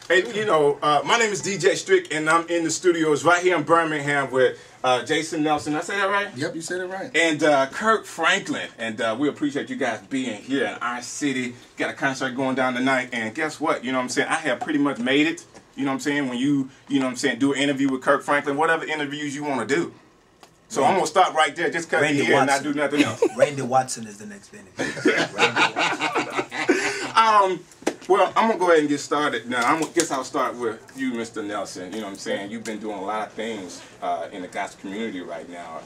And you know, my name is DJ Strick, and I'm in the studios right here in Birmingham with jasonnelson. Did I say that right? Yep, you said it right. And Kirk Franklin. And we appreciate you guys being here in our city. Got a concert going down tonight, and guess what? You know what I'm saying? I have pretty much made it. You know what I'm saying? When you know what I'm saying, do an interview with Kirk Franklin, whatever interviews you want to do. So I'm gonna stop right there, just because you're here and not do nothing else. Randy Watson is the next interview. Well, I'm gonna go ahead and get started now. I guess I'll start with you, Mr. Nelson. You know what I'm saying? You've been doing a lot of things in the gospel community right now.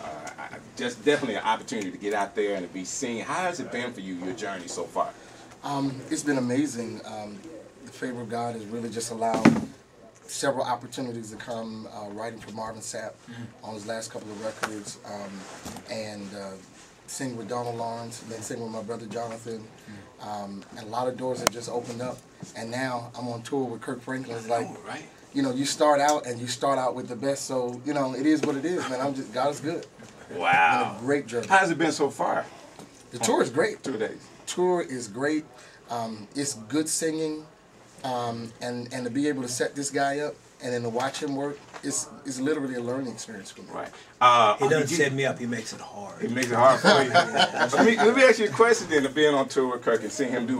Just definitely an opportunity to get out there and to be seen. How has it been for you, your journey so far? It's been amazing. The favor of God has really just allowed several opportunities to come, writing for Marvin Sapp on his last couple of records, and sing with Donald Lawrence, and then sing with my brother Jonathan. And a lot of doors have just opened up, and now I'm on tour with Kirk Franklin. It's like, right? You know, you start out with the best, so you know it is what it is, man. God is good. Wow. It's been a great journey. How has it been so far? The tour is great. 2 days. Tour is great. It's good singing, and to be able to set this guy up and then to watch him work, it's literally a learning experience for me. Right. He doesn't set me up, he makes it hard. He makes it hard for you. Let me ask you a question then, of being on tour with Kirk and seeing him do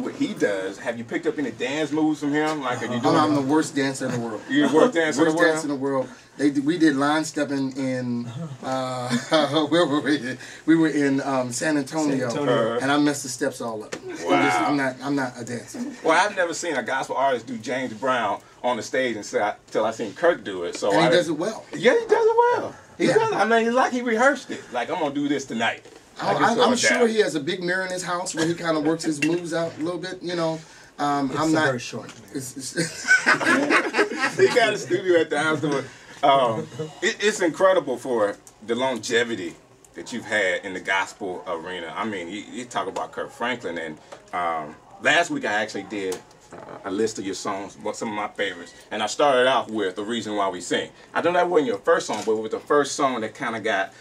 what he does. Have you picked up any dance moves from him? Like, are you doing I'm the worst dancer in the world. You're the worst dancer in the world? Worst dancer in the world. We did line stepping in, where were we? We were in San Antonio, and I messed the steps all up. Wow. I'm not a dancer. Well, I've never seen a gospel artist do James Brown on the stage until I seen Kirk do it. So and he does it well. Yeah, he does it well. He does it. I mean, it's like he rehearsed it. Like, I'm gonna do this tonight. I'm sure he has a big mirror in his house where he kind of works his moves out a little bit. You know, I'm not very short. He got a studio at the house. It's incredible for the longevity that you've had in the gospel arena. I mean, you talk about Kirk Franklin, and last week I actually did a list of your songs, some of my favorites, and I started off with The Reason Why We Sing. I know that wasn't your first song, but it was the first song that kind of got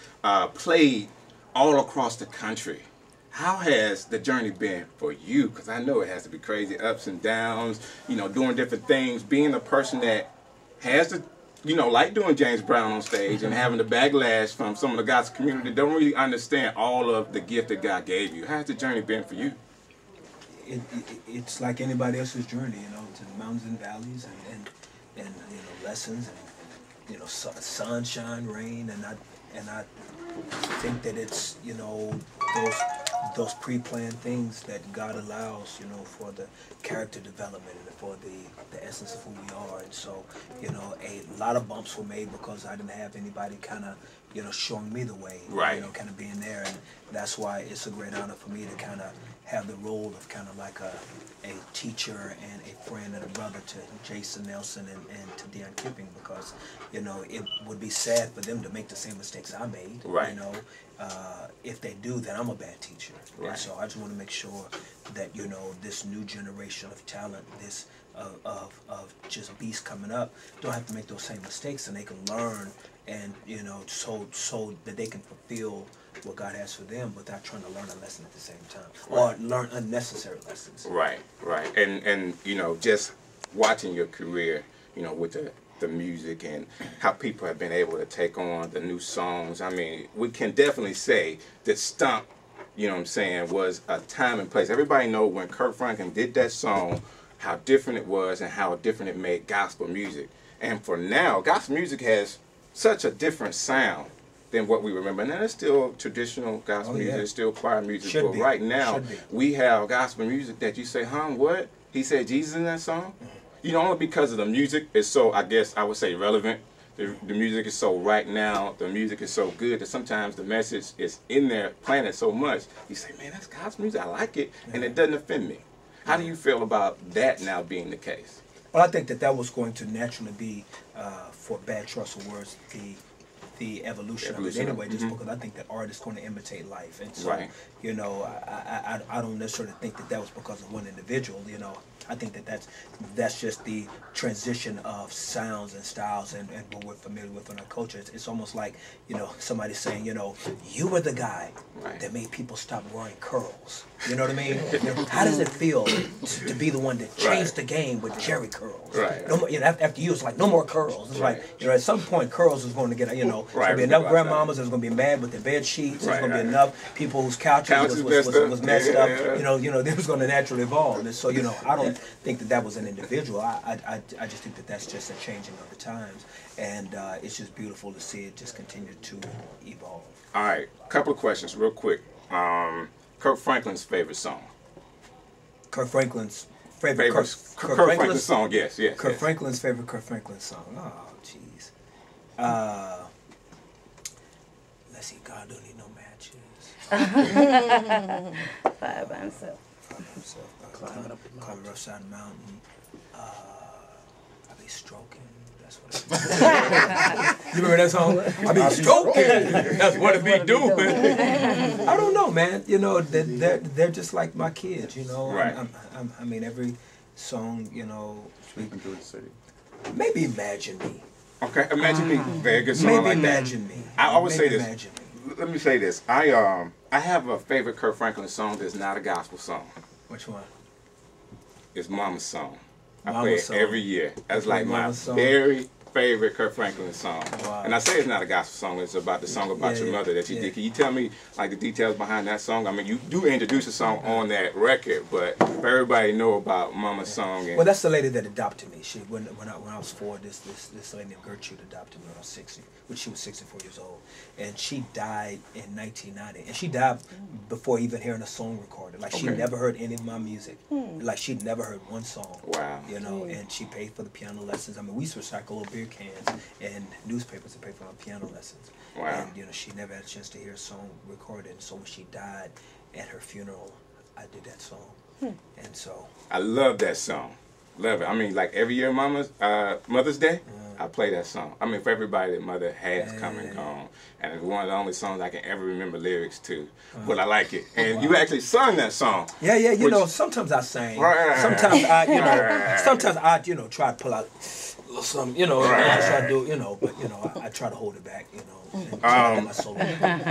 played all across the country. How has the journey been for you? Because I know it has to be crazy, ups and downs, you know, doing different things, being a person that has to, you know, like doing James Brown on stage and having the backlash from some of the gospel community that don't really understand all of the gift that God gave you. How's the journey been for you? It's like anybody else's journey, you know, to the mountains and valleys and you know, lessons and, you know, sunshine, rain, and I think that it's, you know, those pre-planned things that God allows, you know, for the character development and for the essence of who we are. And so, you know, a lot of bumps were made because I didn't have anybody kind of, you know, showing me the way, right. You know, kind of being there. And that's why it's a great honor for me to kind of have the role of kind of like a teacher and a friend and a brother to Jason Nelson and to Deion Kipping, because, you know, it would be sad for them to make the same mistakes I made. Right. You know, if they do, then I'm a bad teacher. Right. And so I just want to make sure that, you know, this new generation of talent, this of just beasts coming up, don't have to make those same mistakes, and they can learn, and, you know, so that they can fulfill what God has for them without trying to learn a lesson at the same time, or learn unnecessary lessons. Right, right. And you know, just watching your career, you know, with the music and how people have been able to take on the new songs. I mean, we can definitely say that Stump, you know what I'm saying, was a time and place. Everybody know when Kirk Franklin did that song, how different it was and how different it made gospel music. And for now, gospel music has such a different sound than what we remember. Now, it's still traditional gospel music, it's still choir music, but right now, we have gospel music that you say, what? He said Jesus in that song? You know, only because of the music is so, I guess I would say, relevant. The music is so right now, the music is so good that sometimes the message is in there playing it so much, you say, man, that's gospel music, I like it, and it doesn't offend me. How do you feel about that now being the case? Well, I think that was going to naturally be, for bad choice of words, the evolution of it anyway, just because I think that art is going to imitate life, and so you know, I don't necessarily think that was because of one individual. You know, I think that that's just the transition of sounds and styles and what we're familiar with in our culture. It's almost like, you know, somebody saying, you know, you were the guy that made people stop wearing curls. You know what I mean? How does it feel to be the one that changed the game with Jerry curls? No more, you know, after you, it's like no more curls. It's like, you know, at some point curls is going to get, you know, there's going to be enough grandmamas that's going to be mad with their bed sheets. There's going to be enough people whose couches was messed up. You know, it was going to naturally evolve. And so, you know, I don't think that was an individual. I just think that that's just a changing of the times, and it's just beautiful to see it just continue to evolve. All right, couple of questions real quick. Kirk Franklin's favorite song. Kirk Franklin's favorite Kirk Franklin's song. Yes. Kirk Franklin's favorite Kirk Franklin song. Oh, jeez. Let's see. God don't need no matches. Fire by himself. Climbing rough side of the mountain. I be stroking. That's what I be. You remember that song? I be stroking. That's what it be doing. I don't know, man. You know, they're just like my kids. You know. I mean, every song. You know. Sweeping through the city. Maybe Imagine Me. Okay, Imagine Me. Very good song. Maybe like Imagine Me. I always say this. Imagine Me. Let me say this. I have a favorite Kirk Franklin song that's not a gospel song. Which one? It's Mama's Song. I Mama's play it Song. every year. That's like my Mama's Song. very favorite Kirk Franklin song. Wow. And I say it's not a gospel song. It's about the song about your mother that you did. Can you tell me like the details behind that song? I mean, you do introduce the song on that record, but for everybody know about Mama's Song. And well, that's the lady that adopted me. She when I was 4, this lady named Gertrude adopted me when I was 60, when she was 64 years old, and she died in 1990. And she died before even hearing a song recorded. Like she never heard any of my music. Like she'd never heard one song. Wow. You know, and she paid for the piano lessons. I mean, we used to recycle little beer cans and newspapers to pay for my piano lessons. Wow. And you know, she never had a chance to hear a song recorded. And so when she died, at her funeral, I did that song. And so I love that song. Love it. I mean, like every year, Mother's Day, I play that song. I mean, for everybody that mother has come and gone, and it's one of the only songs I can ever remember lyrics to. But I like it, and you actually sung that song. Yeah. You know, sometimes I sing. Sometimes I, you know, try to pull out a little something. You know, I try to do, you know, but you know, I try to hold it back. You know.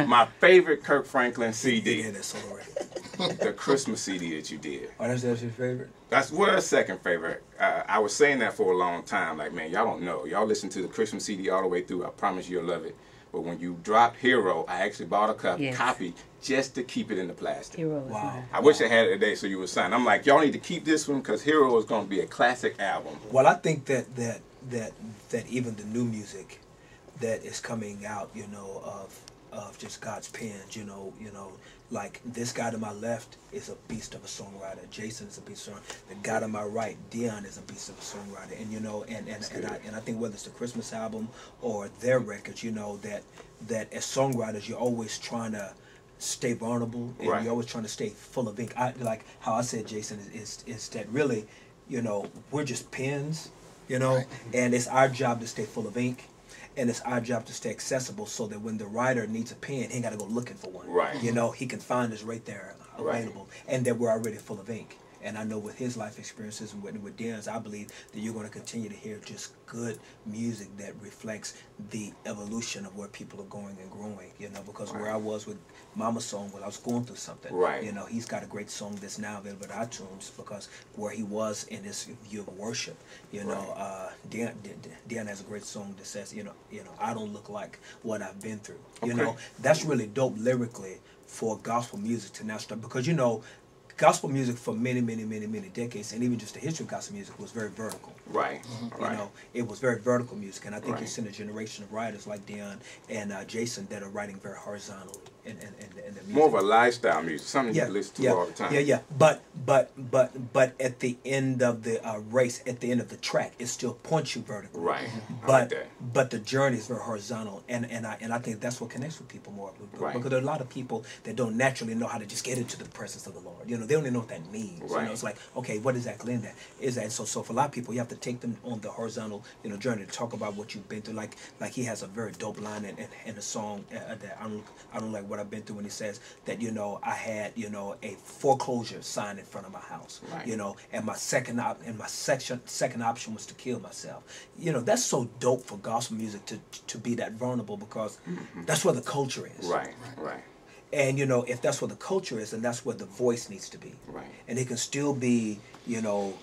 My favorite Kirk Franklin CD. Yeah, that's all right. The Christmas CD that you did. Oh, that's your favorite? That's what a second favorite. I was saying that for a long time. Like, man, y'all don't know. Y'all listen to the Christmas CD all the way through. I promise you'll love it. But when you dropped Hero, I actually bought a copy just to keep it in the plastic. Hero was nice. I wish I had it today so you would sign. I'm like, y'all need to keep this one because Hero is going to be a classic album. Well, I think that even the new music that is coming out, you know, of just God's pen, you know, like this guy to my left is a beast of a songwriter. Jason is a beast of a songwriter. The guy to my right, Dion, is a beast of a songwriter. And you know, and I think whether it's the Christmas album or their records, you know, that as songwriters you're always trying to stay vulnerable and you're always trying to stay full of ink. Like how I said, Jason, is that really, you know, we're just pens, you know, and it's our job to stay full of ink. And it's our job to stay accessible so that when the writer needs a pen, he ain't got to go looking for one. Right. You know, he can find us right there available. And that we're already full of ink. And I know with his life experiences and with Dan's, I believe that you're going to continue to hear just good music that reflects the evolution of where people are going and growing, you know, because where I was with Mama's Song, when I was going through something, you know, he's got a great song that's now available at iTunes because where he was in his view of worship, you know, Dan has a great song that says, you know, I don't look like what I've been through. You know, that's really dope lyrically for gospel music to now start, because, you know, gospel music for many decades, and even just the history of gospel music, was very vertical. You know, it was very vertical music, and I think you've seen a generation of writers like Dion and Jason that are writing very horizontally in the music. More of a lifestyle music, something you listen to all the time. But at the end of the race, at the end of the track, it still points you vertically. But the journey is very horizontal, and I think that's what connects with people more. Because there are a lot of people that don't naturally know how to just get into the presence of the Lord. You know, they don't even know what that means. You know, it's like, okay, what exactly in that is that? So for a lot of people, you have to take them on the horizontal, you know, journey to talk about what you've been through. Like he has a very dope line in the song that I don't like what I've been through, when he says that, you know, I had, you know, a foreclosure sign in front of my house, right. you know, and my second option was to kill myself. You know, that's so dope for gospel music to be that vulnerable, because that's where the culture is. Right, right. And, you know, if that's where the culture is, then that's where the voice needs to be. Right. And it can still be, you know,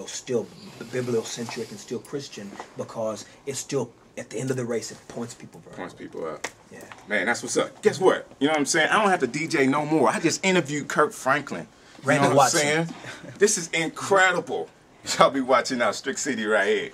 still bibliocentric and still Christian, because it's still, at the end of the race, it points people up. Points people up. Yeah. Man, that's what's up. Guess what? You know what I'm saying? I don't have to DJ no more. I just interviewed Kirk Franklin. You know what I'm saying? This is incredible. Y'all be watching out Strick City right here.